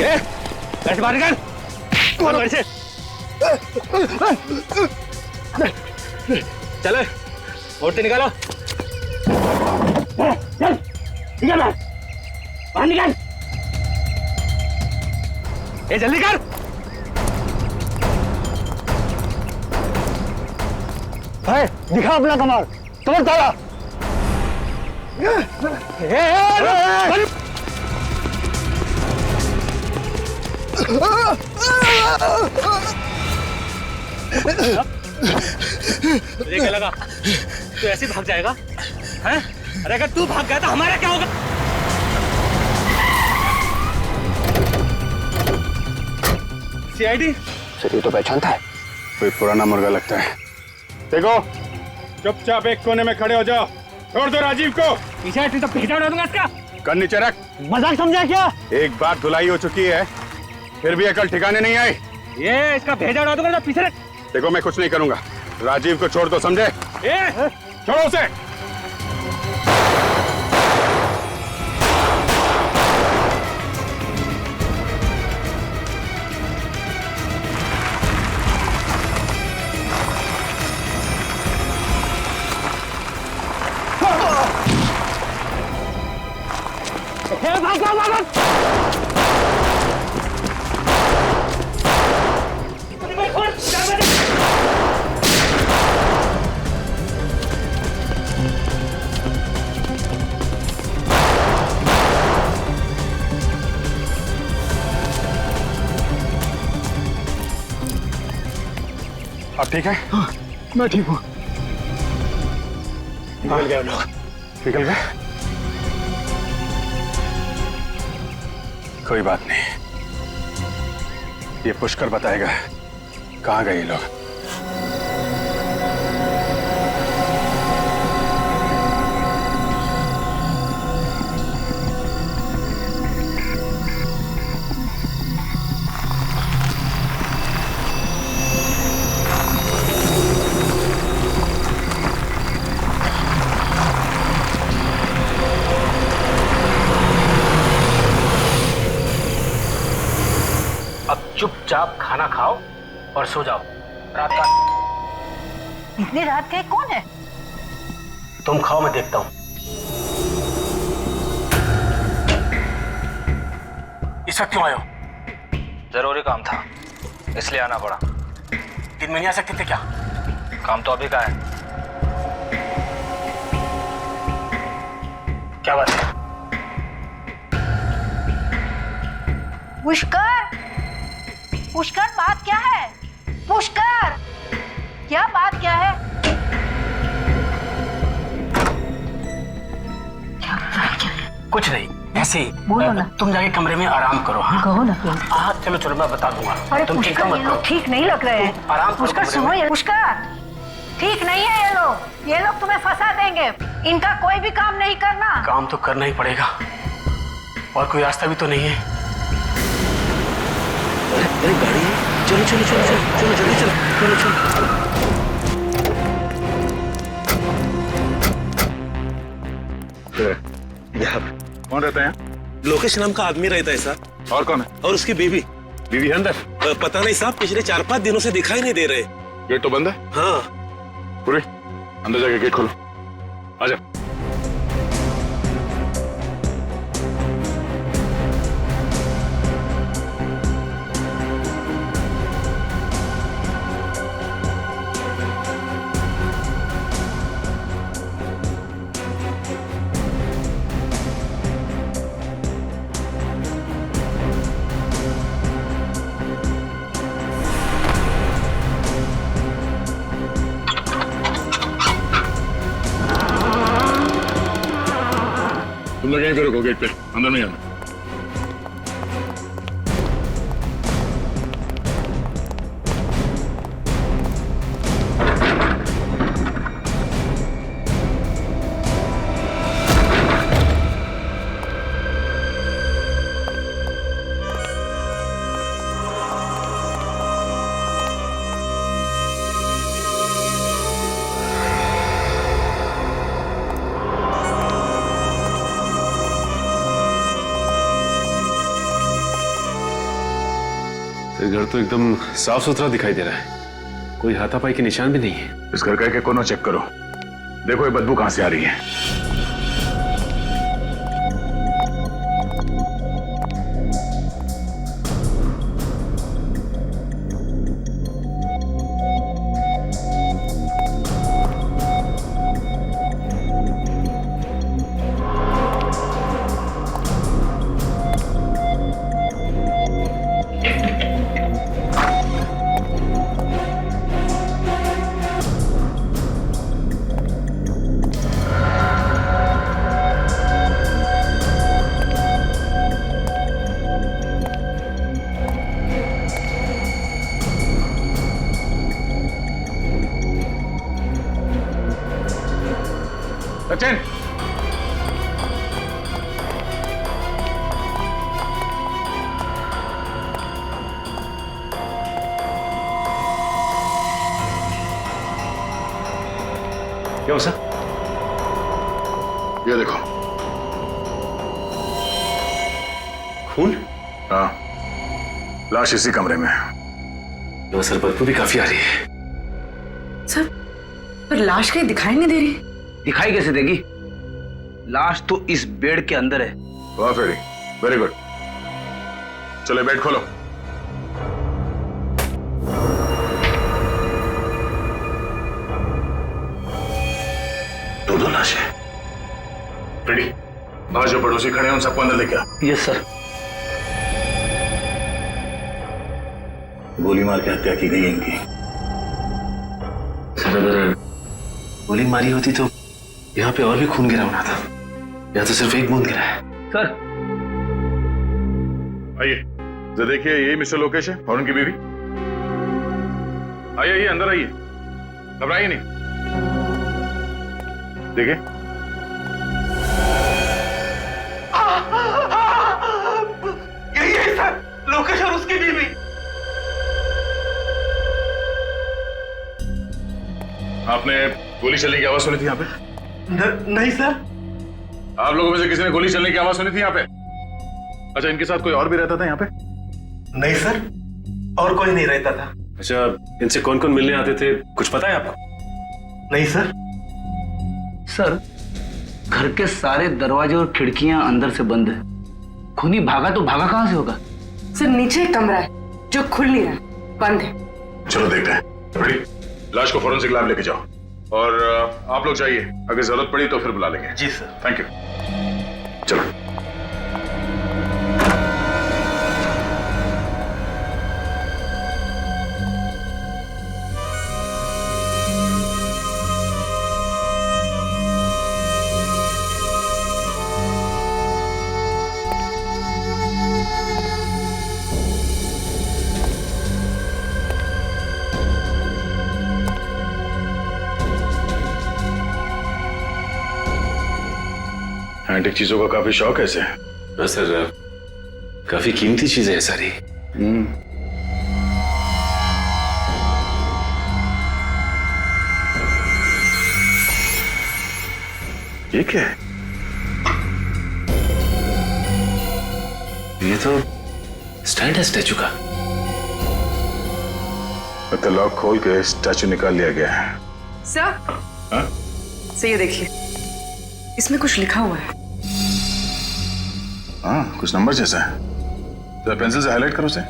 ऐसे बाहर निकल, कौन ऐसे? चलो, मूर्ति निकालो। चल, निकल बाहर निकल। ये जल्दी कर। भाई दिखा अपना कमाल, कमर ताला। तुझे क्या लगा तू ऐसे भाग जाएगा? हैं? अरे अगर तू भाग गया तो हमारा क्या होगा? सीआईडी सर ये तो पहचानता है, कोई पुराना मुर्गा लगता है। देखो चुपचाप एक कोने में खड़े हो जाओ, छोड़ दो राजीव को। पीछे तो पीछे उड़ा दूंगा इसका। कर नीचे रख। मजाक समझा क्या? एक बार धुलाई हो चुकी है, फिर भी अकल ठिकाने नहीं आई। ये इसका भेजा उड़ा दूंगा, पीछे रख। देखो मैं कुछ नहीं करूंगा, राजीव को छोड़ दो, समझे? छोड़ो उसे। अब ठीक है? हाँ, मैं ठीक हूँ। निकल गए लोग। निकल गए? कोई बात नहीं, ये पुष्कर बताएगा कहाँ गए ये लोग। चुपचाप खाना खाओ और सो जाओ। रात का इतनी रात के कौन है? तुम खाओ, मैं देखता हूं। इस वक्त क्यों आए हो? जरूरी काम था, इसलिए आना पड़ा। दिन में नहीं आ सकते थे क्या? काम तो अभी का है। क्या बात है? पुष्कर, पुष्कर बात क्या है? पुष्कर, क्या बात क्या है? कुछ नहीं, ऐसे ही। बोलो ना। तुम जाके कमरे में आराम करो। हाँ कहो ना तुम। हाँ चलो चलो, मैं बता दूंगा। अरे तुम चिंता पुष्कर, मत ये करो। लोग ठीक नहीं लग रहे हैं। आराम करो पुष्कर कमरे सुनो, में। ये पुष्कर ठीक नहीं है। ये लोग तुम्हें फंसा देंगे। इनका कोई भी काम नहीं करना। काम तो करना ही पड़ेगा, और कोई रास्ता भी तो नहीं है। अरे गाड़ी, चलो चलो चलो चलो चलो जल्दी चलो चलो चलो। यहाँ कौन रहता है यहाँ? लोकेश नाम का आदमी रहता है साहब। और कौन है? और उसकी बीवी। बीवी है अंदर? पता नहीं साहब, पिछले 4-5 दिनों से दिखाई नहीं दे रहे। गेट तो बंद है। हाँ। पूरे अंदर जाके गेट खोलो, आजा। तुम लोग यहीं पे रुको, गेट पे, अंदर नहीं आना। ये घर तो एकदम साफ सुथरा दिखाई दे रहा है, कोई हाथापाई के निशान भी नहीं है। इस घर का एक कोना चेक करो, देखो ये बदबू कहां से आ रही है। सचिन, क्या हुआ सर? ये देखो। खून? हाँ, लाश इसी कमरे में है। लो सर, बदबू भी काफी आ रही है। सर, पर लाश कहीं दिखाई नहीं दे रही। दिखाई कैसे देगी? लाश तो इस बेड के अंदर है। वाह फेरी, वेरी गुड। चलो बेड खोलो। दो लाशें। रेडी, बाहर जो पड़ोसी खड़े हैं उन सबको अंदर लेके आ। Yes sir. गोली मार के हत्या की गई है इनकी। सर, अगर गोली मारी होती तो यहाँ पे और भी खून गिरा होना था, या तो सिर्फ एक बूंद गिरा है। सर, आइए, जरा देखिए, यही मिस्टर लोकेश है और उनकी बीवी। आइए आइए, अंदर आइए, घबराइए नहीं। देखिए, यही है सर, लोकेश और उसकी बीवी। आपने गोली चलने की आवाज सुनी थी यहाँ पे? नहीं सर। आप लोगों में से किसी ने गोली चलने की आवाज सुनी थी यहाँ पे? अच्छा, इनके साथ कोई और भी रहता था यहाँ पे? नहीं सर, और कोई नहीं रहता था। अच्छा, इनसे कौन कौन मिलने आते थे, कुछ पता है आपको? नहीं सर। सर, घर के सारे दरवाजे और खिड़कियां अंदर से बंद है। खूनी भागा तो भागा कहां से होगा? सर, नीचे एक कमरा है जो खुल नहीं रहा, बंद है। चलो देखते हैं। रेडी? लाश को फोरेंसिक लैब लेके जाओ और आप लोग जाइए, अगर जरूरत पड़ी तो फिर बुला लेंगे। जी सर। Thank you. चलो। एंटीक चीजों का काफी शौक है इसे। हाँ सर, काफी कीमती चीजें हैं सारी। ये क्या है? ये तो स्टैंड है स्टैचू का। तो लॉक खोल के स्टैचू निकाल लिया गया है। सर, हाँ? सर ये देखिए, इसमें कुछ लिखा हुआ है। हाँ, कुछ नंबर जैसा है। तो पेंसिल से हाईलाइट करो उसे।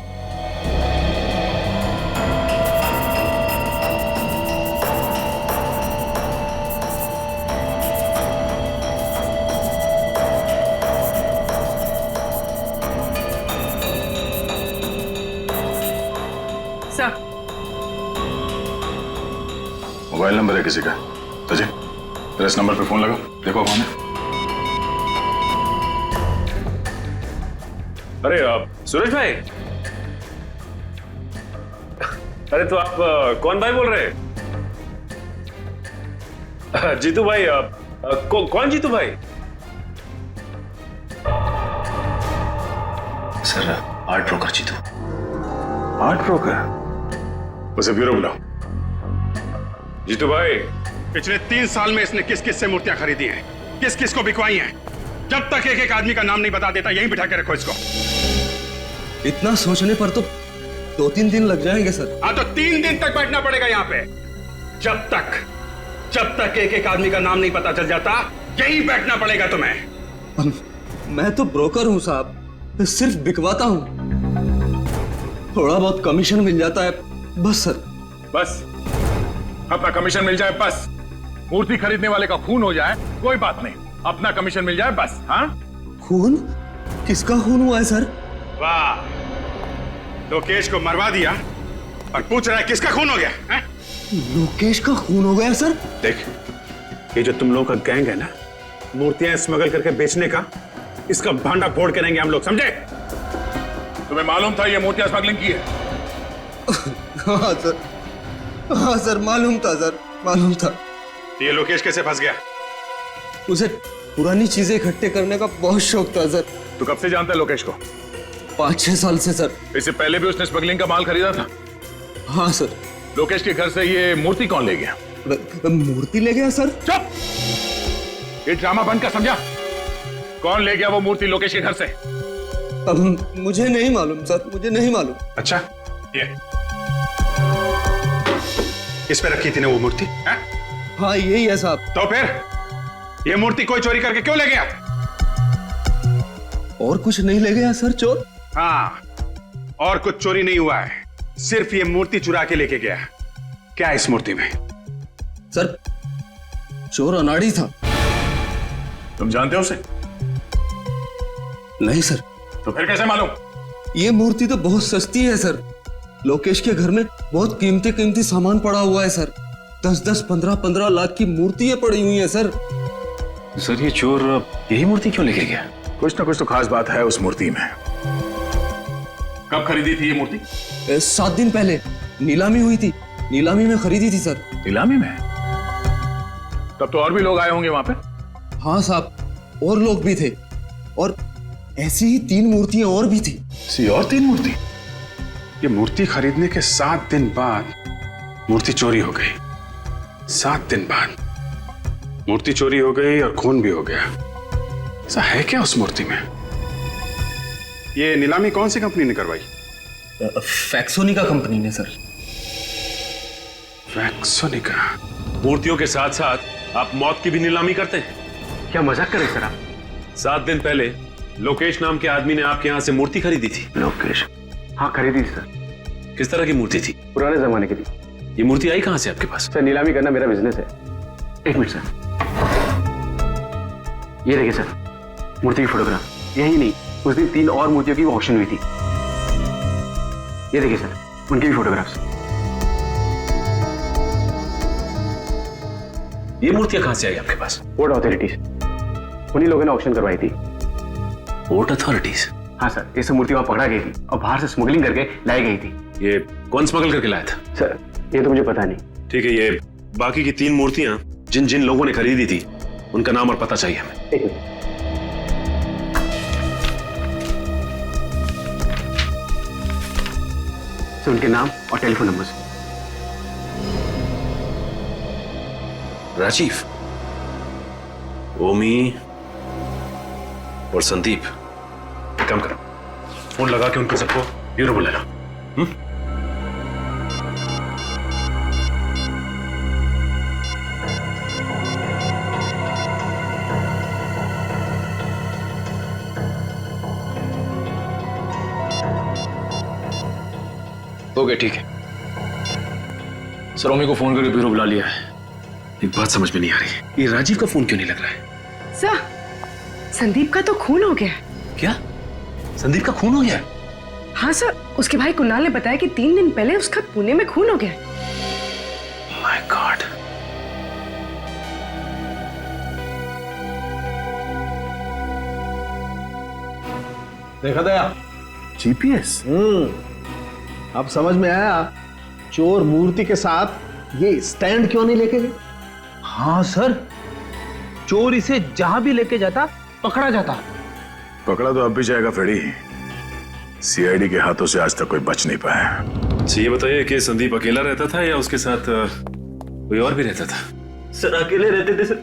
सर, मोबाइल नंबर है किसी का। सचिन, तेरा इस नंबर पे फोन लगाओ, देखो कौन है। अरे सूरज भाई, अरे तो आप कौन भाई बोल रहे हैं? जीतू भाई, कौन जीतू भाई? Sir, art broker Jitu. Art broker? उसे ब्यूरो बुलाओ। जीतू भाई, पिछले 3 साल में इसने किस किस से मूर्तियां खरीदी हैं, किस किस को बिकवाई हैं। जब तक एक एक आदमी का नाम नहीं बता देता, यहीं बिठा के रखो इसको। इतना सोचने पर तो 2-3 दिन लग जाएंगे सर। हाँ तो 3 दिन तक बैठना पड़ेगा यहाँ पे। जब तक एक एक आदमी का नाम नहीं पता चल जाता, यही बैठना पड़ेगा तुम्हें। मैं तो ब्रोकर हूँ साहब, सिर्फ बिकवाता हूँ, थोड़ा बहुत कमीशन मिल जाता है बस सर। बस अपना कमीशन मिल जाए बस। मूर्ति खरीदने वाले का खून हो जाए कोई बात नहीं, अपना कमीशन मिल जाए बस। हाँ खून? किसका खून हुआ है सर? वाह, लोकेश को मरवा दिया और पूछ रहा है किसका खून हो गया है? लोकेश का खून हो गया सर? देख, ये जो तुम लोगों का गैंग है ना, मूर्तियां स्मगल करके बेचने का, इसका भांडा फोड़ के रहेंगे हम लोग, समझे? तुम्हें मालूम था ये मूर्तियां स्मगलिंग की है? हाँ सर, हाँ सर, मालूम था सर, मालूम था। ये लोकेश कैसे फंस गया? उसे पुरानी चीजें इकट्ठे करने का बहुत शौक था सर। तू कब से जानता है लोकेश को? 5-6 साल से सर। इससे पहले भी उसने स्मगलिंग का माल खरीदा था? हाँ सर। लोकेश के घर से ये मूर्ति कौन ले गया? मूर्ति ले गया सर? चुप! ये ड्रामा बंद कर, समझा? कौन ले गया वो मूर्ति लोकेश के घर से? अब मुझे नहीं मालूम सर, मुझे नहीं मालूम। अच्छा, ये इस पे रखी थी ना वो मूर्ति? हाँ यही है साहब। तो फिर ये मूर्ति कोई चोरी करके क्यों ले गया? और कुछ नहीं ले गया सर चोर? हाँ, और कुछ चोरी नहीं हुआ है, सिर्फ ये मूर्ति चुरा के लेके गया। क्या है इस मूर्ति में? सर, चोर अनाड़ी था। तुम जानते हो उसे? नहीं सर। तो फिर कैसे मालूम? ये मूर्ति तो बहुत सस्ती है सर। लोकेश के घर में बहुत कीमती सामान पड़ा हुआ है सर। 10-10, 15-15 लाख की मूर्तियां पड़ी हुई हैं सर। सर ये चोर यही मूर्ति क्यों लेके गया? कुछ ना कुछ तो खास बात है उस मूर्ति में। कब खरीदी थी ये मूर्ति? 7 दिन पहले नीलामी हुई थी, नीलामी में खरीदी थी सर। नीलामी में? तब तो और भी लोग आए होंगे वहां पे? हाँ साहब, और लोग भी थे, और ऐसी ही 3 मूर्तियां और भी थी। और 3 मूर्ति? ये मूर्ति खरीदने के 7 दिन बाद मूर्ति चोरी हो गई। 7 दिन बाद मूर्ति चोरी हो गई और खून भी हो गया। ऐसा है क्या उस मूर्ति में? ये नीलामी कौन सी कंपनी ने करवाई? फैक्सोनिका कंपनी ने सर। फैक्सोनिका? मूर्तियों के साथ साथ आप मौत की भी नीलामी करते हैं? क्या मजाक कर रहे सर आप? 7 दिन पहले लोकेश नाम के आदमी ने आपके यहाँ से मूर्ति खरीदी थी। लोकेश? हाँ खरीदी थी सर। किस तरह की मूर्ति थी? पुराने जमाने की थी। ये मूर्ति आई कहाँ से आपके पास? सर नीलामी करना मेरा बिजनेस है। 1 मिनट सर, ये देखिए सर, मूर्ति की फोटोग्राफ। यही नहीं, उस दिन 3 और मूर्तियों की ऑक्शन हुई थी। ये देखिए सर, उनकी भी फोटोग्राफ्स। ये मूर्तियां कहाँ से आई आपके पास? पोर्ट अथॉरिटीज, उन्हीं लोगों ने ऑक्शन करवाई थी। Port authorities? हाँ सर, ये सब मूर्ति वहां पकड़ा गई थी और बाहर से स्मगलिंग करके लाई गई थी। ये कौन स्मगल करके लाया था? सर ये तो मुझे पता नहीं। ठीक है, ये बाकी की 3 मूर्तियां जिन जिन लोगों ने खरीदी थी उनका नाम और पता चाहिए हमें। 1 मिनट। सर उनके नाम और टेलीफोन नंबर। राजीव, ओमी और संदीप। एक काम करो, फोन लगा के उनको सबको ब्यूरो बुला लो। ओके ठीक है सर, ओमी को फोन करके ब्यूरो बुला लिया है। एक बात समझ में नहीं आ रही, ये राजीव का फोन क्यों नहीं लग रहा है? सर, संदीप का तो खून हो गया। क्या? संदीप का खून हो गया? हाँ सर, उसके भाई कुणाल ने बताया कि 3 दिन पहले उसका पुणे में खून हो गया। My God. देखा दया? जीपीएस? अब समझ में आया चोर मूर्ति के साथ ये स्टैंड क्यों नहीं लेके गए। हाँ सर, चोर इसे जहां भी लेके जाता पकड़ा जाता। पकड़ा तो अब भी जाएगा फ्रेडी। सीआईडी के हाथों से आज तक कोई बच नहीं पाया। अच्छा ये बताइए कि संदीप अकेला रहता था या उसके साथ कोई और भी रहता था? सर अकेले रहते थे सर।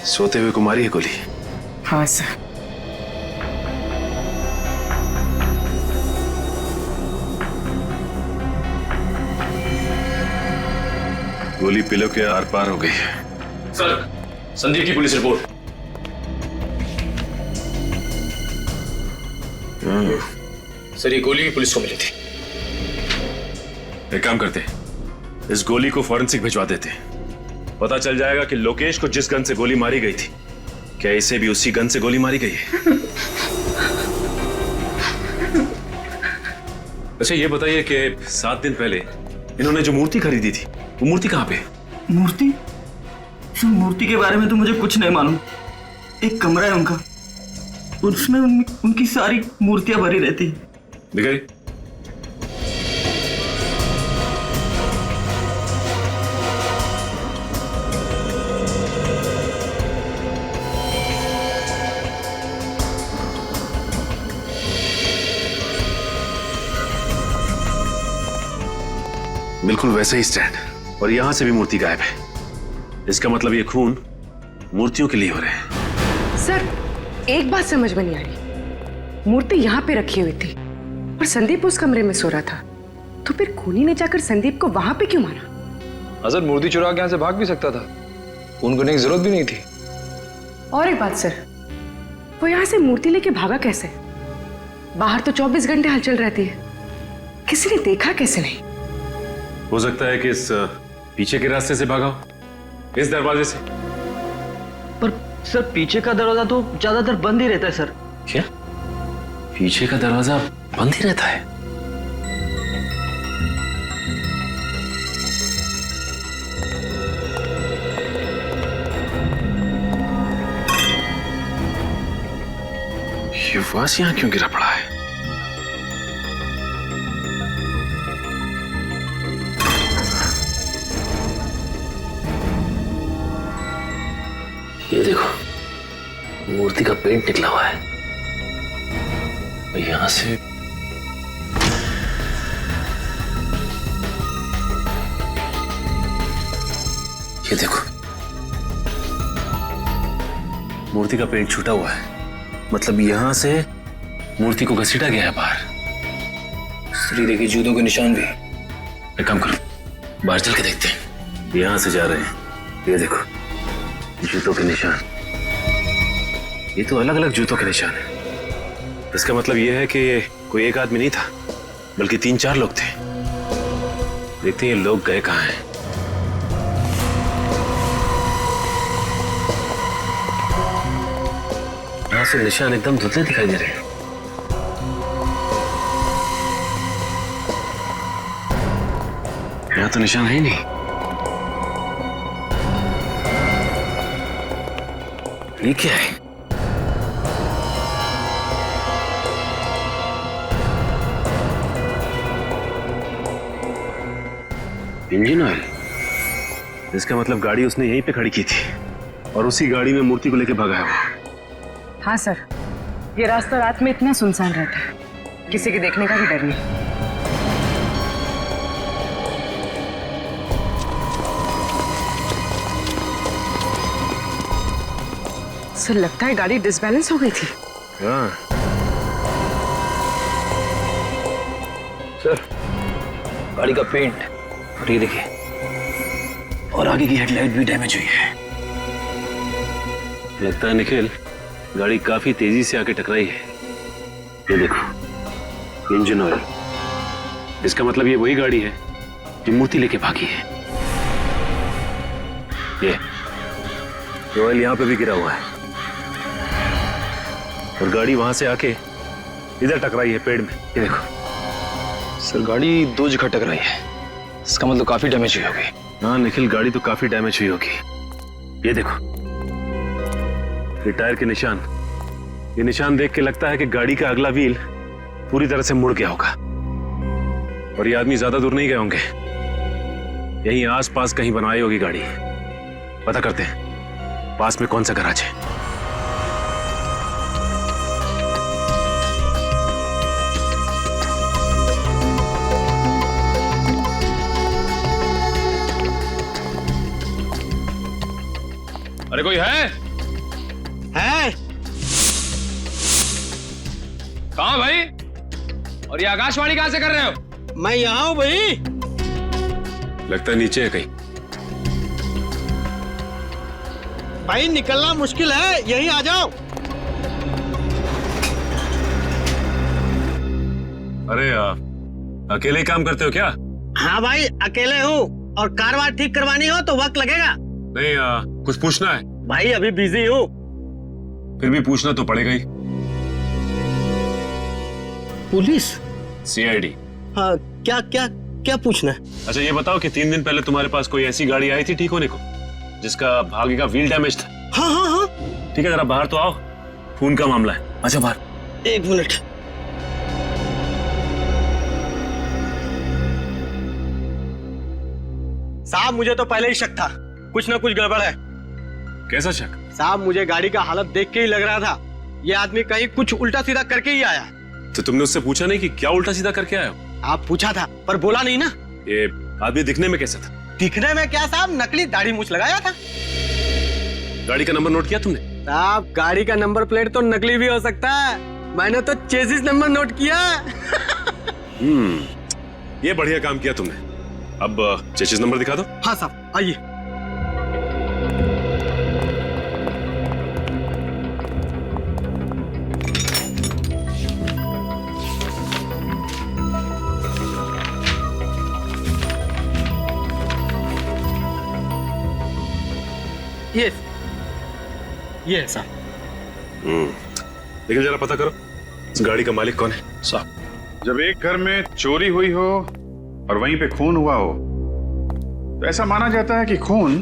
सोते हुए को मारी है गोली? हाँ सर। गोली पिलो के आर पार हो गई है। सर, संदीप की पुलिस रिपोर्ट। सर, ये गोली भी पुलिस को मिली थी। एक काम करते, इस गोली को फॉरेंसिक भिजवा देते, पता चल जाएगा कि लोकेश को जिस गन से गोली मारी गई थी, क्या इसे भी उसी गन से गोली मारी गई है। अच्छा ये बताइए कि 7 दिन पहले इन्होंने जो मूर्ति खरीदी थी, वो मूर्ति कहाँ पे? मूर्ति? सर, मूर्ति के बारे में तो मुझे कुछ नहीं मालूम। एक कमरा है उनका, उसमें उनकी सारी मूर्तियां भरी रहती है। दिखाई। बिल्कुल वैसे ही स्टैंड, और यहां से भी मूर्ति गायब है। इसका मतलब ये खून मूर्तियों के लिए हो रहे हैं। सर, एक बात समझ में नहीं आ रही। मूर्ति यहाँ पे रखी हुई थी और संदीप उस कमरे में सो रहा था, तो फिर खूनी ने जाकर संदीप को वहां पे क्यों मारा? अजर मूर्ति चुरा के यहाँ से भाग भी सकता था, खून करने की जरूरत भी नहीं थी। और एक बात सर, वो यहाँ से मूर्ति लेके भागा कैसे? बाहर तो 24 घंटे हलचल रहती है, किसी ने देखा कैसे नहीं? हो सकता है कि इस पीछे के रास्ते से भागा हो, इस दरवाजे से। पर सर, पीछे का दरवाजा तो ज्यादातर बंद ही रहता है सर। क्या? पीछे का दरवाजा बंद ही रहता है? ये वास यहां क्यों गिरा पड़ा है? ये देखो, मूर्ति का पेंट निकला हुआ है। यहां से ये देखो, मूर्ति का पेंट छूटा हुआ है, मतलब यहां से मूर्ति को घसीटा गया है बाहर। श्री देखिए, जूतों के निशान भी। एक काम करो, बाहर चल के देखते हैं। यहां से जा रहे हैं, ये देखो जूतों के निशान। ये तो अलग अलग जूतों के निशान है। इसका मतलब ये है कि कोई एक आदमी नहीं था, बल्कि 3-4 लोग थे। देखते हैं ये लोग गए कहां हैं। यहां से निशान एकदम धुंधले दिखाई दे रहे हैं। यहां तो निशान है ही नहीं। ये क्या है? Engine oil. इसका मतलब गाड़ी उसने यहीं पे खड़ी की थी और उसी गाड़ी में मूर्ति को लेके भागा है वो। हाँ सर, ये रास्ता रात में इतना सुनसान रहता है, किसी के देखने का भी डर नहीं। सर, लगता है गाड़ी डिसबैलेंस हो गई थी। हाँ सर, गाड़ी का पेंट, और ये देखिए, और आगे की हेडलाइट भी डैमेज हुई है। लगता है निखिल, गाड़ी काफी तेजी से आके टकराई है। ये देखो, इंजन ऑयल। इसका मतलब ये वही गाड़ी है जो मूर्ति लेके भागी है। ये ऑयल यहां पे भी गिरा हुआ है और गाड़ी वहां से आके इधर टकराई है पेड़ में। ये देखो सर, गाड़ी 2 जगह टकराई है, इसका मतलब काफी डैमेज हुई होगी। हाँ निखिल, गाड़ी तो काफी डैमेज हुई होगी। ये देखो, ये टायर के निशान। ये निशान देख के लगता है कि गाड़ी का अगला व्हील पूरी तरह से मुड़ गया होगा और ये आदमी ज्यादा दूर नहीं गए होंगे, यहीं आसपास कहीं बनाई होगी गाड़ी। पता करते हैं पास में कौन सा गैराज है। अरे कोई है? कहाँ भाई? और ये आकाशवाणी कहाँ से कर रहे हो? मैं यहाँ हूँ भाई। लगता है नीचे है कहीं। भाई निकलना मुश्किल है, यहीं आ जाओ। अरे अकेले ही काम करते हो क्या? हाँ भाई अकेले हूँ, और कार वार ठीक करवानी हो तो वक्त लगेगा। नहीं कुछ पूछना है? भाई अभी बिजी हूँ। फिर भी पूछना तो पड़ेगा ही। पुलिस? सीआईडी। हाँ क्या क्या क्या पूछना है? अच्छा ये बताओ कि 3 दिन पहले तुम्हारे पास कोई ऐसी गाड़ी आई थी ठीक होने को जिसका आगे का व्हील डैमेज था? हाँ हाँ हाँ। ठीक है जरा बाहर तो आओ, खून का मामला है। अच्छा बाहर। 1 मिनट। साहब मुझे तो पहले ही शक था, कुछ ना कुछ गड़बड़ है। कैसा शक? साहब मुझे गाड़ी का हालत देख के ही लग रहा था ये आदमी कहीं कुछ उल्टा सीधा करके ही आया। तो तुमने उससे पूछा नहीं कि क्या उल्टा सीधा करके आया हो? आप पूछा था पर बोला नहीं ना। ये आदमी दिखने में कैसा था? दिखने में क्या साहब, नकली दाढ़ी मूछ लगाया था। गाड़ी का नंबर नोट किया तुमने? साहब गाड़ी का नंबर प्लेट तो नकली भी हो सकता है, मैंने तो चेसिस नंबर नोट किया। ये बढ़िया काम किया तुमने। अब चेसिस नंबर दिखा दो। हाँ साहब आइए। ये है साहब। लेकिन जरा पता करो इस गाड़ी का मालिक कौन है? साहब जब एक घर में चोरी हुई हो और वहीं पे खून हुआ हो तो ऐसा माना जाता है कि खून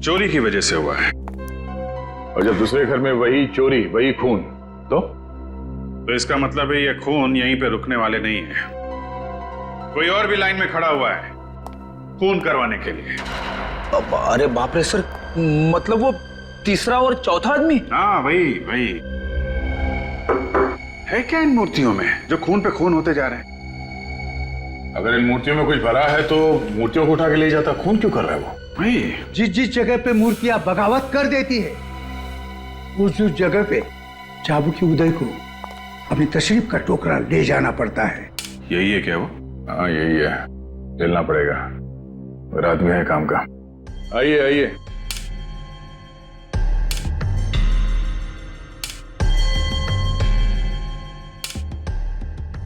चोरी की वजह से हुआ है। और जब दूसरे घर में वही चोरी वही खून तो इसका मतलब है ये खून यहीं पे रुकने वाले नहीं है, कोई और भी लाइन में खड़ा हुआ है खून करवाने के लिए। अरे बाप रे सर, मतलब वो तीसरा और चौथा आदमी? हाँ वही वही। है क्या इन मूर्तियों में जो खून पे खून होते जा रहे हैं? अगर इन मूर्तियों में कुछ भरा है तो मूर्तियों को उठा के ले जाता, खून क्यों कर रहा है वो? वही जिस जगह पे मूर्तियां बगावत कर देती है उस जगह पे चाबू की उदय को अपनी तशरीफ का टोकरा ले जाना पड़ता है। यही है क्या वो? हाँ यही है, लेना पड़ेगा, रात में है काम का। आइए आइए।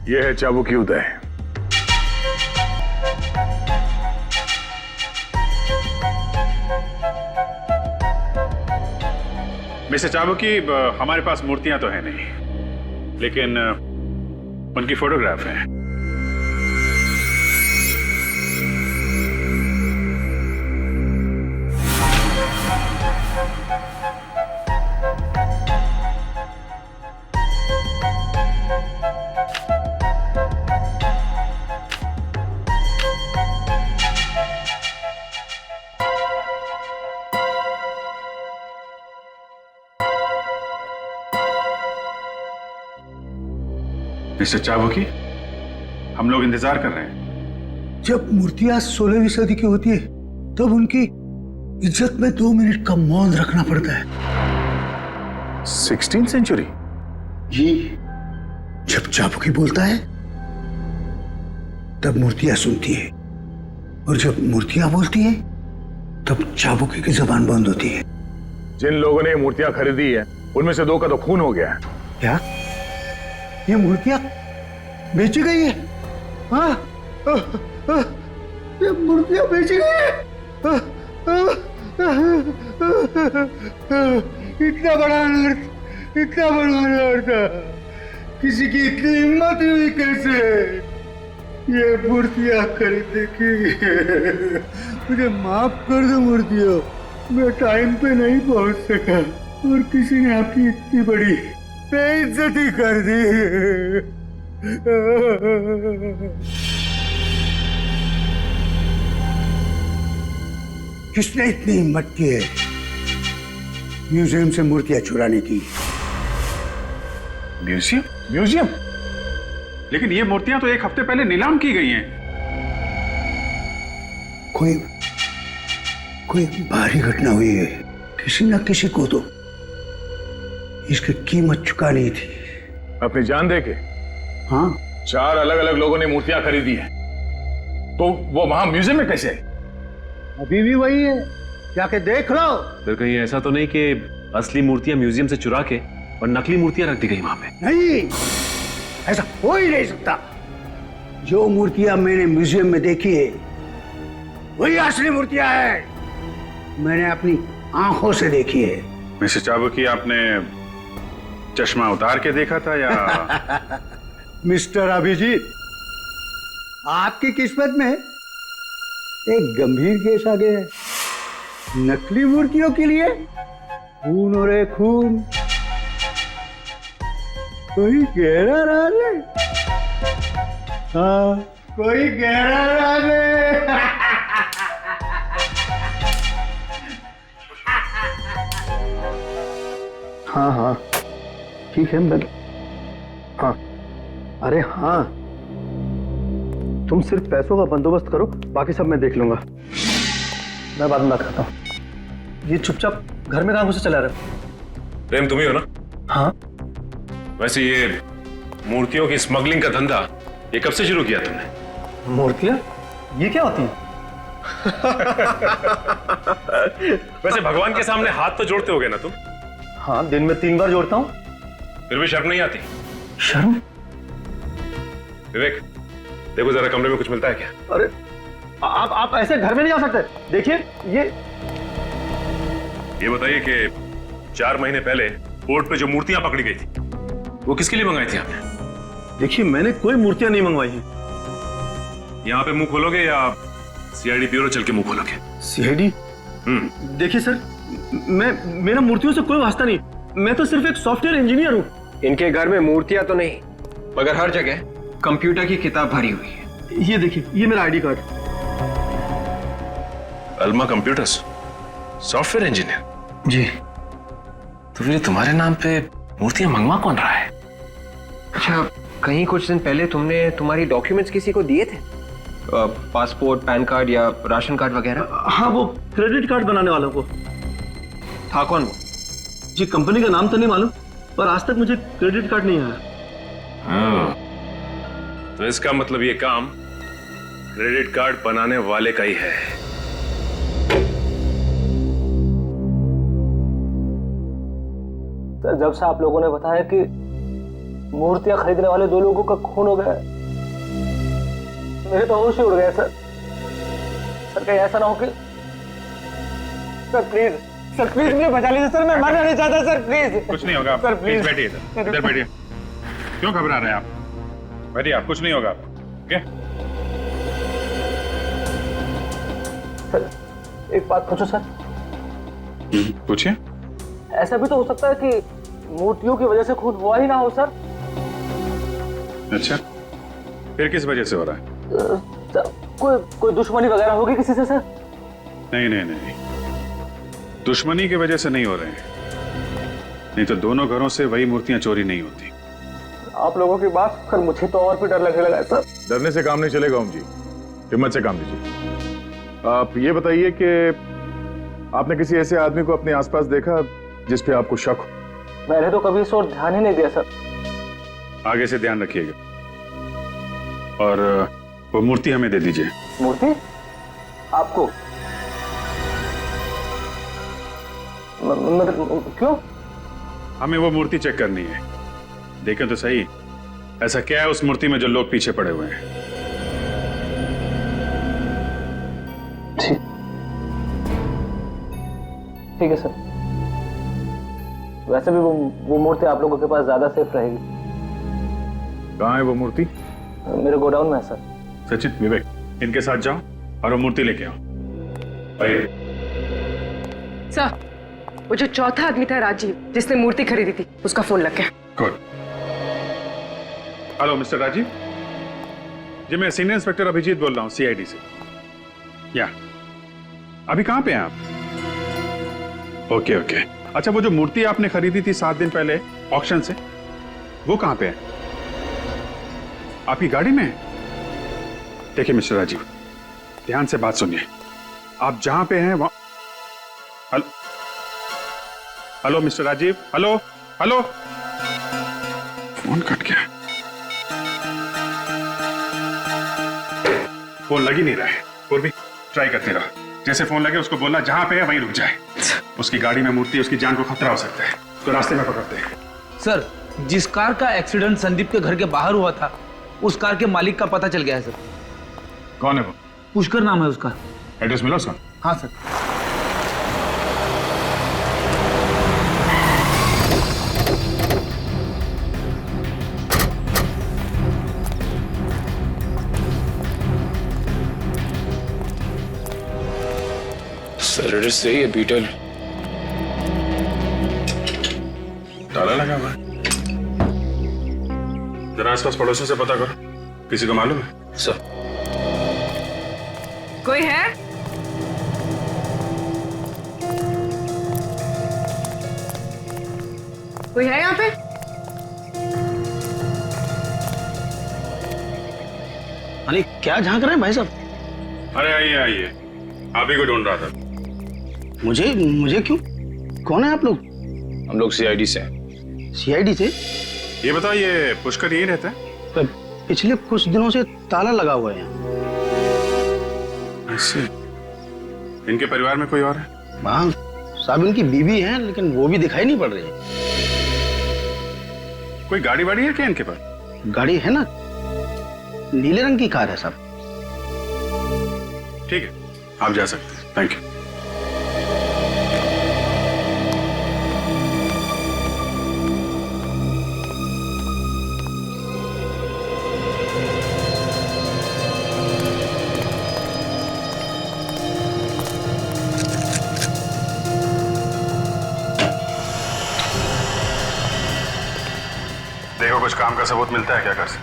यह है चाबू की उदय। मिस्टर चाबुकी, हमारे पास मूर्तियां तो है नहीं, लेकिन उनकी फोटोग्राफ है। मिस्टर चाबुकी, हम लोग इंतजार कर रहे हैं। जब मूर्तियां 16वीं सदी की होती है तब उनकी इज्जत में 2 मिनट का मौन रखना पड़ता है। 16th century? जी, जब चाबुकी बोलता है तब मूर्तियां सुनती है, और जब मूर्तियां बोलती है तब चाबुकी की जुबान बंद होती है। जिन लोगों ने ये मूर्तियां खरीदी है उनमें से 2 का तो खून हो गया है। क्या ये मूर्तियां बेची गई है? हाँ, ये मूर्तियां बेची गई है? इतना बड़ा अनर्थ, इतना बड़ा अनर्थ, किसी की इतनी हिम्मत हुई कैसे ये मूर्तियां खरीदने की? मुझे माफ कर दो मूर्तियों, मैं टाइम पे नहीं पहुंच सका और किसी ने आपकी इतनी बड़ी बेइज्जती कर दी। किसने इतनी हिम्मत की है म्यूजियम से मूर्तियां चुराने की? म्यूजियम? म्यूजियम? लेकिन ये मूर्तियां तो 1 हफ्ते पहले नीलाम की गई हैं। कोई भारी घटना हुई है, किसी न किसी को तो इसकी कीमत चुकानी थी। अपनी जान दे के? हाँ, 4 अलग अलग लोगों ने मूर्तियां खरीदी हैं, तो वो वहां म्यूजियम में कैसे आई? अभी भी वही है, जाके देख लो। फिर कहीं ऐसा तो नहीं कि असली मूर्तियां म्यूजियम से चुरा के और नकली मूर्तियां रख दी गई वहां पे? नहीं, ऐसा हो ही नहीं सकता। जो मूर्तियां मैंने म्यूजियम में देखी है वही असली मूर्तियां हैं। मैंने अपनी आंखों से देखी है। मिस्टर चाबुकी, आपने चश्मा उतार के देखा था या? मिस्टर अभिजीत, आपकी किस्मत में एक गंभीर केस आ गया है। नकली मूर्तियों के लिए खून हो रहे खून। कोई गहरा राज है। हाँ, कोई गहरा राज है। हाँ हाँ, ठीक है मैं, हाँ, अरे हाँ, तुम सिर्फ पैसों का बंदोबस्त करो, बाकी सब मैं देख लूंगा। मैं बाद में बात करता हूँ। ये चुपचाप घर में कहाँ घुसे चला रहे हो? प्रेम तुम ही हो ना? हाँ। वैसे ये मूर्तियों की स्मगलिंग का धंधा ये कब से शुरू किया तुमने? मूर्तियाँ? ये क्या होती है? वैसे भगवान के सामने हाथ तो जोड़ते होगे ना तुम? हाँ, दिन में 3 बार जोड़ता हूँ। फिर भी शर्म नहीं आती? शर्म? विवेक, देखो जरा कमरे में कुछ मिलता है क्या? अरे आप ऐसे घर में नहीं जा सकते। देखिए ये बताइए कि 4 महीने पहले बोर्ड पे जो मूर्तियां पकड़ी गई थी वो किसके लिए मंगाई थी आपने? देखिए, मैंने कोई मूर्तियां नहीं मंगवाई हैं। यहाँ पे मुंह खोलोगे या सीआईडी ब्यूरो चल के मुंह खोलोगे? सीआईडी? देखिए सर, मेरा मूर्तियों से कोई वास्ता नहीं। मैं तो सिर्फ एक सॉफ्टवेयर इंजीनियर हूँ। इनके घर में मूर्तियां तो नहीं, मगर हर जगह कंप्यूटर की किताब भरी हुई है। ये देखिए, ये मेरा ID card. Alma computers, software engineer? जी। तो फिर तुम्हारे नाम पे मूर्तियां मंगवा कौन रहा है? अच्छा, कहीं कुछ दिन पहले तुमने तुम्हारी डॉक्यूमेंट्स किसी को दिए थे? पासपोर्ट, पैन कार्ड या राशन कार्ड वगैरह? हाँ, वो क्रेडिट कार्ड बनाने वालों को। था कौन वो? जी, कंपनी का नाम तो नहीं मालूम, पर आज तक मुझे क्रेडिट कार्ड नहीं आया। तो इसका मतलब ये काम क्रेडिट कार्ड बनाने वाले का ही है। सर, जब से आप लोगों ने बताया कि मूर्तियां खरीदने वाले 2 लोगों का खून हो गया, मेरे तो होश ही उड़ गए सर। सर, कहीं ऐसा ना हो कि, सर प्लीज मुझे बचा लीजिए सर, मैं मरना नहीं चाहता सर, प्लीज। कुछ नहीं होगा सर, प्लीज बैठिए इधर बैठिए। क्यों घबरा रहे हैं आप? बैठिए आप, कुछ नहीं होगा। ओके सर, एक बात पूछो सर? पूछिए। ऐसा भी तो हो सकता है कि मूर्तियों की वजह से खून हुआ ही ना हो सर। अच्छा, फिर किस वजह से हो रहा है? सर, कोई दुश्मनी वगैरह होगी किसी से सर? नहीं, दुश्मनी की वजह से नहीं हो रहे हैं। नहीं तो दोनों घरों से वही मूर्तियां चोरी नहीं होती। आप लोगों की बात सुनकर मुझे तो और भी डर लगने लगा है सर। डरने से काम नहीं चलेगा ओम जी, हिम्मत से काम लीजिए। आप ये बताइए कि आपने किसी ऐसे आदमी को अपने आसपास देखा जिस पे आपको शक हो? मैंने तो कभी इस ओर ध्यान ही नहीं दिया सर। आगे से ध्यान रखिएगा। और वो मूर्ति हमें दे दीजिए। मूर्ति? आपको? क्यों? हमें वो मूर्ति चेक करनी है। देखें तो सही, ऐसा क्या है उस मूर्ति में जो लोग पीछे पड़े हुए हैं। ठीक है सर। वैसे भी वो मूर्ति आप लोगों के पास ज्यादा सेफ रहेगी। कहाँ है वो मूर्ति? मेरे गोडाउन में है सर। सचिन, विवेक, इनके साथ जाओ और वो मूर्ति लेके आओ। सर, वो जो चौथा आदमी था राजीव, जिसने मूर्ति खरीदी थी, उसका फोन लग गया। गुड। हेलो मिस्टर राजीव जी, मैं सीनियर इंस्पेक्टर अभिजीत बोल रहा हूँ, सीआईडी से। या अभी कहाँ पे हैं आप? ओके। अच्छा, वो जो मूर्ति आपने खरीदी थी 7 दिन पहले ऑक्शन से, वो कहाँ पे है? आपकी गाड़ी में है? देखिए मिस्टर राजीव, ध्यान से बात सुनिए। आप जहां पे हैं वहां। Hello mister Rajiv, hello. Phone cut गया। फोन लग ही नहीं रहा है। और भी ट्राई करते रहो। जैसे फोन लगे उसको बोलना जहां पे है वहीं रुक जाए। उसकी गाड़ी में मूर्ति, उसकी जान को खतरा हो सकता है। उसको रास्ते में पकड़ते हैं। सर, जिस कार का एक्सीडेंट संदीप के घर के बाहर हुआ था, उस कार के मालिक का पता चल गया है सर। कौन है वो? पुष्कर नाम है उसका। एड्रेस मिला उसका? हाँ सर। सर एड्रेस सही है, बीटल। ताला लगा हुआ है। जरा आसपास पड़ोसियों से पता करो, किसी को मालूम है? सर। कोई है? कोई है यहाँ पे? अरे क्या झांक रहे हैं भाई साहब? अरे आइए आइए, आप ही को ढूंढ रहा था। मुझे क्यों? कौन है आप लोग? हम लोग सीआईडी से हैं। सीआईडी से? ये बताओ, ये पुष्कर यही रहता है? पिछले कुछ दिनों से ताला लगा हुआ है। ऐसे? इनके परिवार में कोई और है? हाँ साहब, इनकी बीवी है, लेकिन वो भी दिखाई नहीं पड़ रही है। कोई गाड़ी वाड़ी है क्या इनके पास? गाड़ी है ना, नीले रंग की कार है साहब। ठीक है, आप जा सकते हैं। Thank you. देखो कुछ काम का सबूत मिलता है क्या घर से?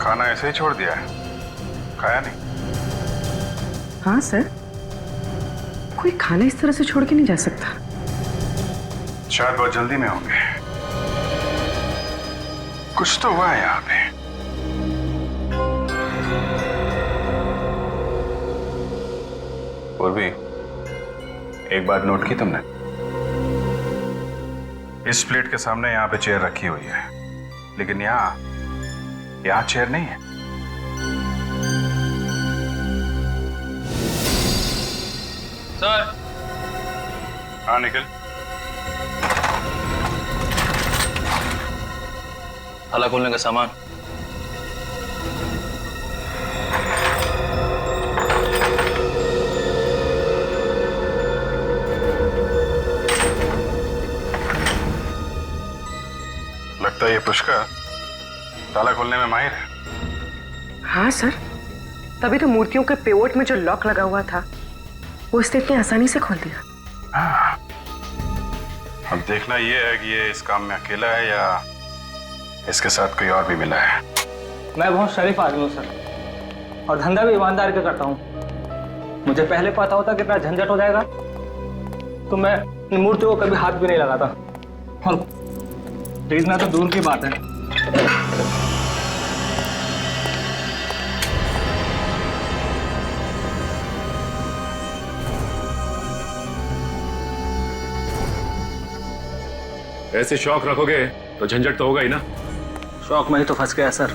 खाना ऐसे ही छोड़ दिया है? खाया नहीं? हाँ सर, कोई खाना इस तरह से छोड़ के नहीं जा सकता। शायद बहुत जल्दी में होंगे। कुछ तो हुआ है यहाँ पे। और भी एक बात नोट की तुमने? इस प्लेट के सामने यहाँ पे चेयर रखी हुई है, लेकिन यहाँ चेयर नहीं है। सर। हाँ निकल। ताला खोलने का सामान। लगता है ये पुष्कर ताला खोलने में माहिर है। हाँ सर, तभी तो मूर्तियों के पेवोट में जो लॉक लगा हुआ था वो इसने इतनी आसानी से खोल दिया। अब देखना ये है कि ये इस काम में अकेला है या इसके साथ कोई और भी मिला है। मैं बहुत शरीफ आदमी हूँ सर, और धंधा भी ईमानदारी का करता हूँ। मुझे पहले पता होता कितना झंझट हो जाएगा तो मैं इन मूर्तियों को कभी हाथ भी नहीं लगाता। और खरीदना तो दूर की बात है। ऐसे शौक रखोगे तो झंझट तो होगा ही ना। शौक में ही तो फंस गया सर।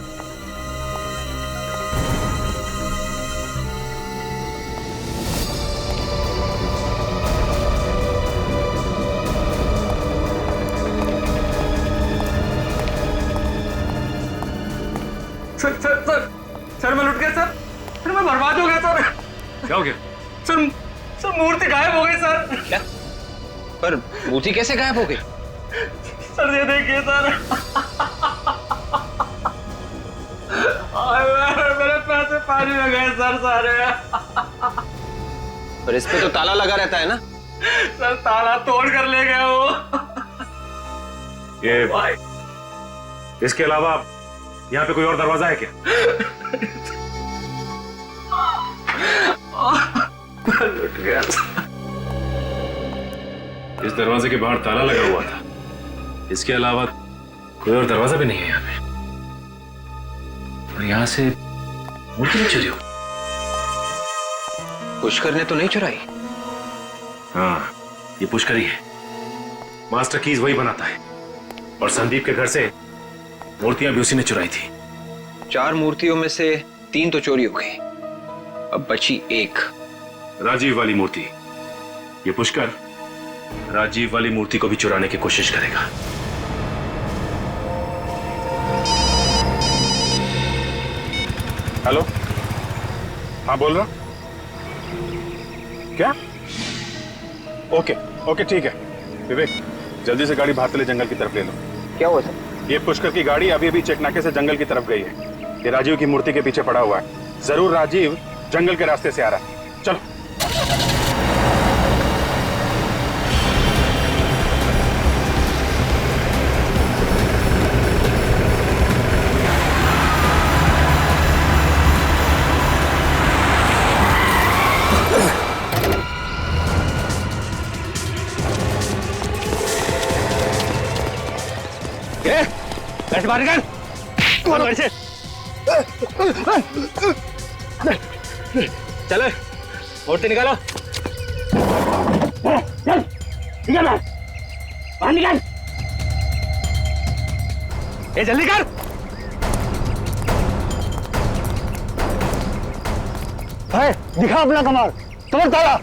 सर मैं लुट गया सर। सर मैं बर्बाद हो गया सर। क्या हो गया? सर मूर्ति गायब हो गई सर। क्या? पर मूर्ति कैसे गायब हो गई? सर ये देखिए सर। मेरे पैसे पानी में गए सर सारे। पर इस पे तो ताला लगा रहता है ना? सर ताला तोड़ कर ले गए वो। ये इसके अलावा यहाँ पे कोई और दरवाजा है क्या? लुट गया। इस दरवाजे के बाहर ताला लगा हुआ था, इसके अलावा कोई और दरवाजा भी नहीं है यहाँ पे। और यहां से मूर्ति नहीं चुरी हो? पुष्कर ने तो नहीं चुराई। हाँ, ये पुष्कर ही है। मास्टर कीज वही बनाता है और संदीप के घर से मूर्तियां भी उसी ने चुराई थी। 4 मूर्तियों में से 3 तो चोरी हो गई, अब बची 1। राजीव वाली मूर्ति। ये पुष्कर राजीव वाली मूर्ति को भी चुराने की कोशिश करेगा। हेलो, हाँ बोल रहा। क्या? ओके ओके ठीक है। विवेक, जल्दी से गाड़ी भातले जंगल की तरफ ले लो। क्या हुआ सर? ये पुष्कर की गाड़ी अभी अभी चेकनाके से जंगल की तरफ गई है। ये राजीव की मूर्ति के पीछे पड़ा हुआ है। जरूर राजीव जंगल के रास्ते से आ रहा है। चलो। ऐसे बाहर निकल। कौन से? चलो, मूर्ति निकालो। चल, निकल बाहर निकल। ये जल्दी कर। दिखा अपना कमाल, तुम्हें तारा।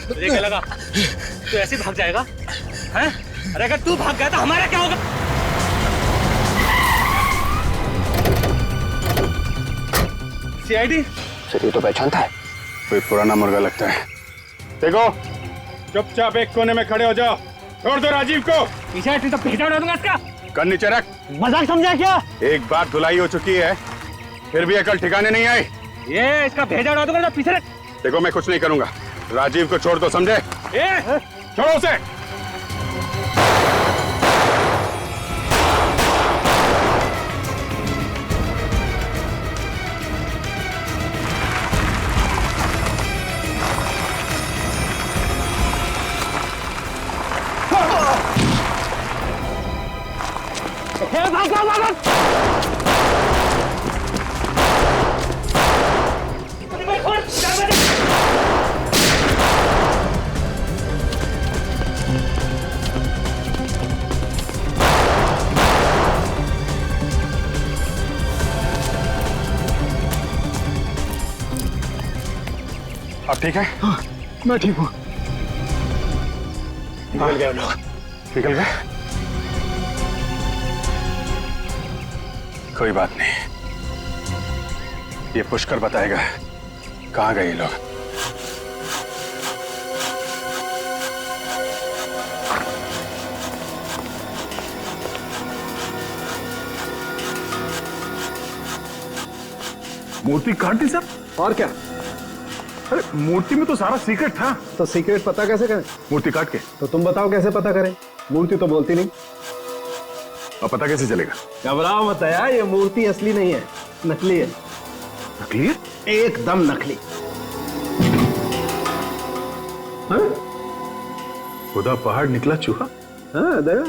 तुझे क्या लगा तू ऐसे भाग जाएगा? हैं? अरे अगर तू भाग गया तो हमारा क्या होगा? सीआईडी? सर ये तो पहचानता है, कोई पुराना मुर्गा लगता है। देखो, चुपचाप एक कोने में खड़े हो जाओ। छोड़ दो राजीव को। पीछे हट तो भेजा उड़ा दूंगा इसका। कर नीचे रख। मजाक समझा क्या? एक बार धुलाई हो चुकी है, फिर भी अकल ठिकाने नहीं आई। ये इसका भेजा उड़ा दूंगा तो पीछे रख। देखो मैं कुछ नहीं करूंगा, राजीव को छोड़ दो, समझे? छोड़ो उसे। अब ठीक है? हाँ, मैं ठीक हूँ। निकल गए लोग। निकल गए? कोई बात नहीं, ये पुष्कर बताएगा कहाँ गए ये लोग। मूर्ति काट दी सर? और क्या? अरे मूर्ति में तो सारा सीक्रेट था। तो सीक्रेट पता कैसे करें? मूर्ति काट के। तो तुम बताओ कैसे पता करें? मूर्ति तो बोलती नहीं। अब पता कैसे चलेगा? घबराओ मत यार, ये मूर्ति असली नहीं है, नकली है। नकली है? एकदम नकली। खुदा पहाड़ निकला चूहा। हाँ दया,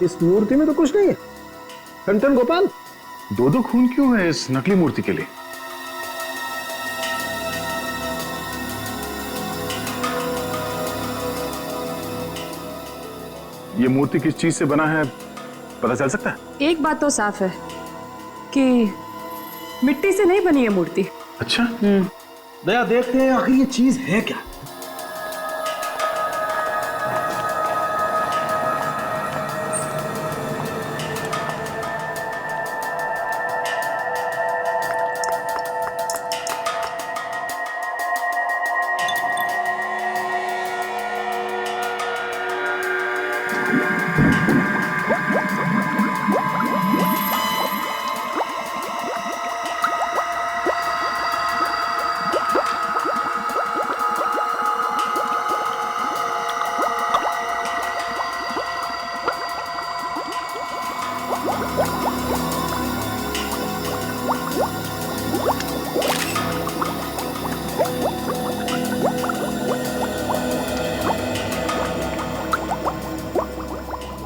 इस मूर्ति में तो कुछ नहीं है। टन गोपाल, 2-2 खून क्यों है इस नकली मूर्ति के लिए? ये मूर्ति किस चीज से बना है पता चल सकता है? एक बात तो साफ है कि मिट्टी से नहीं बनी है मूर्ति। अच्छा। दया देखते हैं आखिर ये चीज है क्या।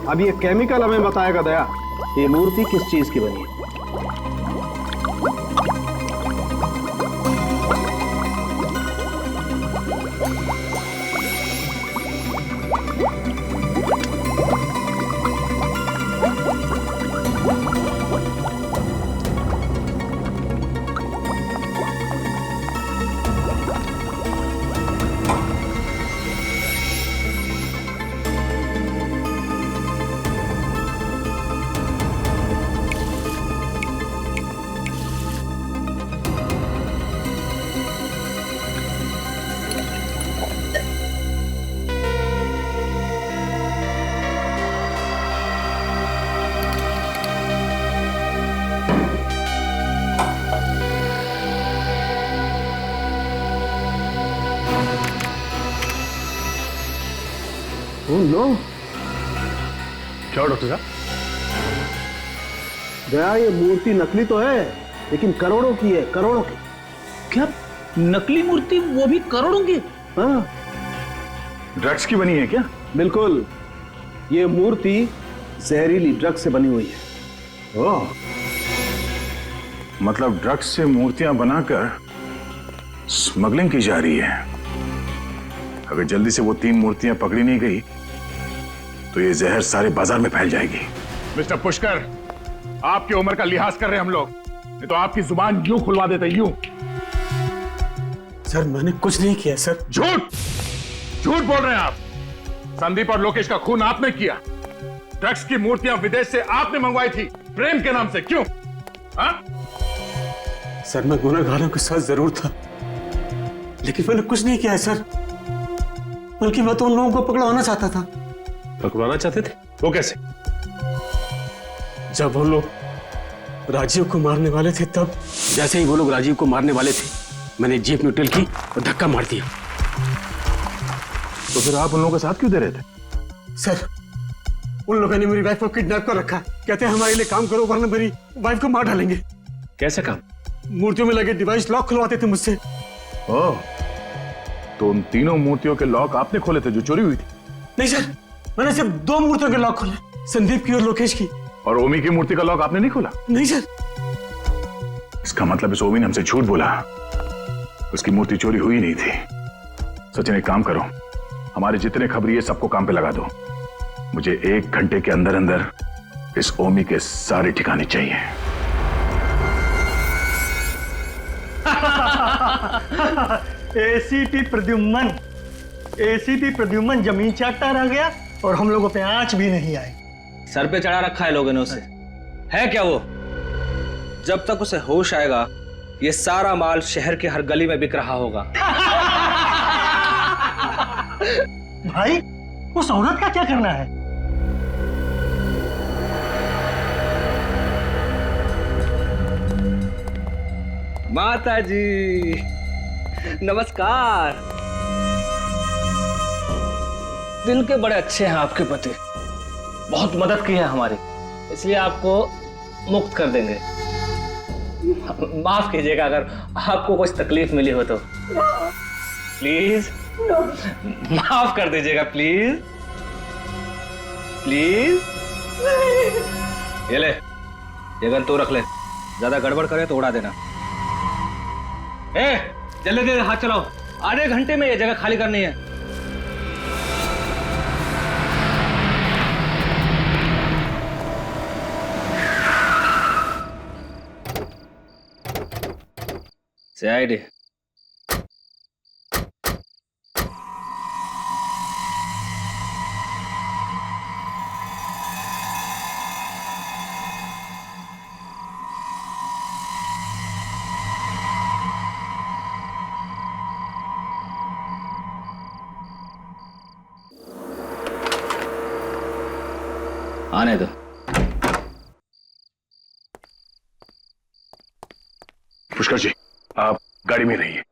अब ये केमिकल हमें बताएगा दया, ये मूर्ति किस चीज की बनी है। नो क्या डॉक्टर साहब? दया, ये मूर्ति नकली तो है लेकिन करोड़ों की है, करोड़ों की। क्या नकली मूर्ति, वो भी करोड़ों की? हाँ, ड्रग्स की बनी है क्या? बिल्कुल, ये मूर्ति जहरीली ड्रग्स से बनी हुई है। ओह, मतलब ड्रग्स से मूर्तियां बनाकर स्मगलिंग की जा रही है। अगर जल्दी से वो 3 मूर्तियां पकड़ी नहीं गई तो ये जहर सारे बाजार में फैल जाएगी। मिस्टर पुष्कर, आपकी उम्र का लिहाज कर रहे हैं हम लोग, नहीं तो आपकी जुबान यूं खुलवा देते, यूं। सर मैंने कुछ नहीं किया सर। झूठ झूठ बोल रहे हैं आप। संदीप और लोकेश का खून आपने किया। ड्रग्स की मूर्तियां विदेश से आपने मंगवाई थी, प्रेम के नाम से, क्यों? हाँ? सर मैं गुनहगारों के साथ जरूर था, लेकिन मैंने कुछ नहीं किया है सर, बल्कि मैं तो उन लोगों को पकड़वाना चाहता था। पकड़वाना चाहते थे? वो कैसे? जब वो लोग राजीव को मारने वाले थे, तब जैसे ही वो लोग राजीव को मारने वाले थे, मैंने जीप न्यूट्रल की और धक्का मार दिया। तो फिर आप उन लोगों के साथ क्यों दे रहे थे? सर उन लोगों ने मेरी वाइफ को किडनैप कर रखा, कहते हैं हमारे लिए काम करो वरना मेरी वाइफ को मार डालेंगे। कैसे काम? मूर्तियों में लगे डिवाइस लॉक खुलवाते थे मुझसे। ओह, तो उन तीनों मूर्तियों के लॉक आपने खोले थे जो चोरी हुई थी? नहीं सर, मैंने सिर्फ 2 मूर्तियों के लॉक खोले, संदीप की और लोकेश की। और ओमी की मूर्ति का लॉक आपने नहीं खोला? नहीं सर। इसका मतलब इस ओमी ने हमसे झूठ बोला, उसकी मूर्ति चोरी हुई नहीं थी। सचिन, एक काम करो, हमारे जितने खबरी है सबको काम पे लगा दो। मुझे 1 घंटे के अंदर अंदर इस ओमी के सारे ठिकाने चाहिए। एसीपी प्रद्युम्न जमीन चाटता रह गया और हम लोगों पे आंच भी नहीं आई। सर पे चढ़ा रखा है लोगों ने उसे। है क्या वो? जब तक उसे होश आएगा ये सारा माल शहर के हर गली में बिक रहा होगा। भाई उस औरत का क्या करना है? माता जी नमस्कार। दिल के बड़े अच्छे हैं आपके पति, बहुत मदद की है हमारी, इसलिए आपको मुक्त कर देंगे। माफ कीजिएगा अगर आपको कुछ तकलीफ मिली हो तो। प्लीज माफ कर दीजिएगा, प्लीज प्लीज। ये ले, ये गन तू रख ले, ज्यादा गड़बड़ करे तो उड़ा देना। जल्दी जल्दी हाथ चलाओ, आधे घंटे में ये जगह खाली करनी है। CID आने दो। पुष्कर जी, आप गाड़ी में रहिए।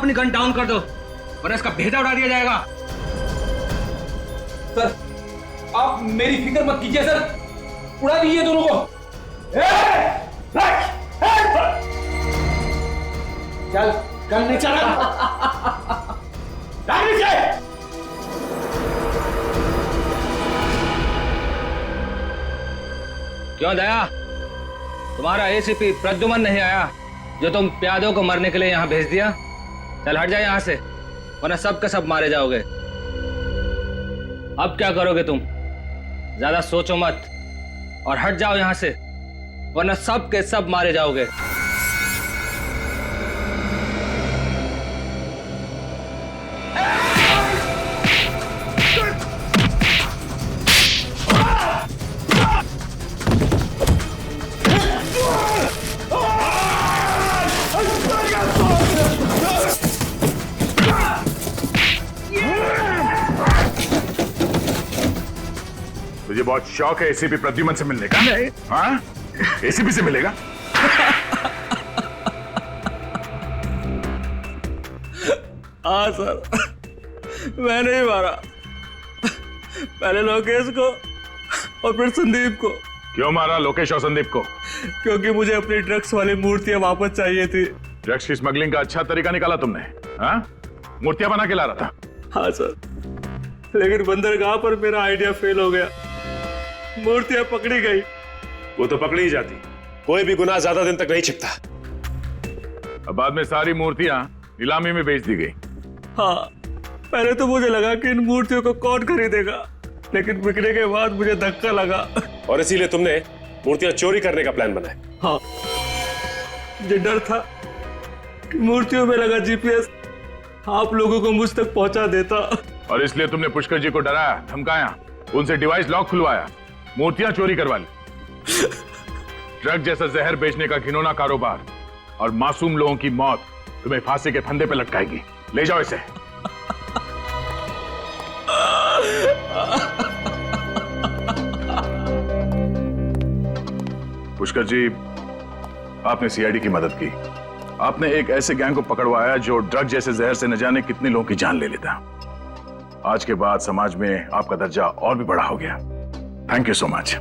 अपनी गन डाउन कर दो वरना इसका भेजा उड़ा दिया जाएगा। सर आप मेरी फिक्र मत कीजिए सर, उड़ा दीजिए दोनों को। चल गन नहीं चला। क्यों दया, तुम्हारा एसीपी प्रद्युमन नहीं आया जो तुम प्यादों को मरने के लिए यहां भेज दिया? चल हट जाए यहां से वरना सब के सब मारे जाओगे। अब क्या करोगे तुम? ज्यादा सोचो मत और हट जाओ यहां से वरना सब के सब मारे जाओगे। तुझे बहुत शौक है एसीपी प्रद्युमन से मिलने का? नहीं। हाँ? एसीपी से मिलेगा? हाँ सर, मैंने ही मारा, पहले लोकेश को और फिर संदीप को। क्यों मारा लोकेश और संदीप को? क्योंकि मुझे अपनी ड्रग्स वाली मूर्तियां वापस चाहिए थी। ड्रग्स की स्मगलिंग का अच्छा तरीका निकाला तुमने। हाँ? मूर्तियां बना के ला रहा था। हाँ सर, लेकिन बंदरगाह पर मेरा आइडिया फेल हो गया, मूर्तियां पकड़ी गई। वो तो पकड़ी ही जाती, कोई भी गुनाह ज्यादा दिन तक नहीं छिपता। अब बाद में सारी मूर्तियां नीलामी में बेच दी गई। हाँ, पहले तो मुझे लगा कि इन मूर्तियों को कौन खरीदेगा, लेकिन बिकने के बाद मुझे धक्का लगा और इसीलिए तुमने मूर्तियां चोरी करने का प्लान बनाया। हाँ, मुझे डर था कि मूर्तियों में लगा जीपीएस आप लोगों को मुझ तक पहुंचा देता। और इसलिए तुमने पुष्कर जी को डराया, धमकाया, उनसे डिवाइस लॉक खुलवाया, मूर्तियां चोरी करवा ली। ड्रग जैसा जहर बेचने का घिनौना कारोबार और मासूम लोगों की मौत तुम्हें फांसी के फंदे पे लटकाएगी। ले जाओ इसे। पुष्कर जी, आपने सीआईडी की मदद की, आपने एक ऐसे गैंग को पकड़वाया जो ड्रग जैसे जहर से न जाने कितने लोगों की जान ले लेता। आज के बाद समाज में आपका दर्जा और भी बड़ा हो गया। Thank you so much.